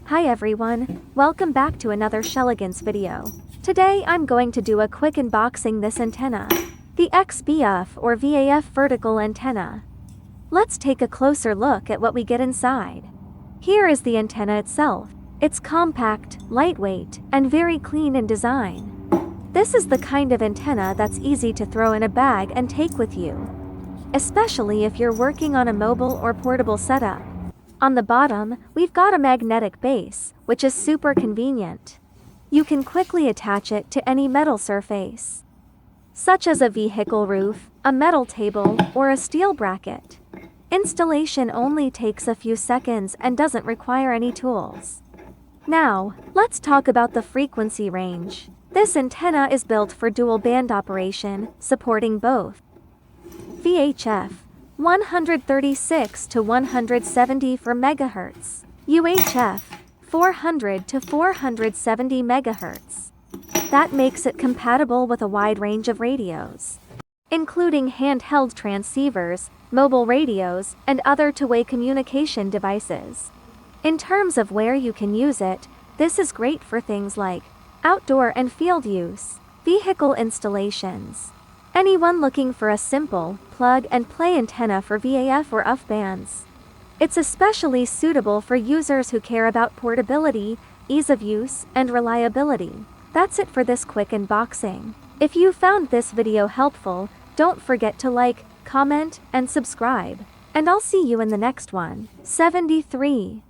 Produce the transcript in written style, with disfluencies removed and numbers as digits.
Hi everyone, welcome back to another Shelligans video. Today I'm going to do a quick unboxing this antenna, the XGP or VHF vertical antenna. Let's take a closer look at what we get inside. Here is the antenna itself. It's compact, lightweight, and very clean in design. This is the kind of antenna that's easy to throw in a bag and take with you, especially if you're working on a mobile or portable setup. On the bottom, we've got a magnetic base, which is super convenient. You can quickly attach it to any metal surface, such as a vehicle roof, a metal table, or a steel bracket. Installation only takes a few seconds and doesn't require any tools. Now, let's talk about the frequency range. This antenna is built for dual band operation, supporting both VHF 136 to 174 MHz, UHF 400 to 470 MHz. That makes it compatible with a wide range of radios, including handheld transceivers, mobile radios, and other two-way communication devices. In terms of where you can use it, this is great for things like outdoor and field use, vehicle installations. Anyone looking for a simple, plug-and-play antenna for VHF or UHF bands. It's especially suitable for users who care about portability, ease of use, and reliability. That's it for this quick unboxing. If you found this video helpful, don't forget to like, comment, and subscribe. And I'll see you in the next one. 73.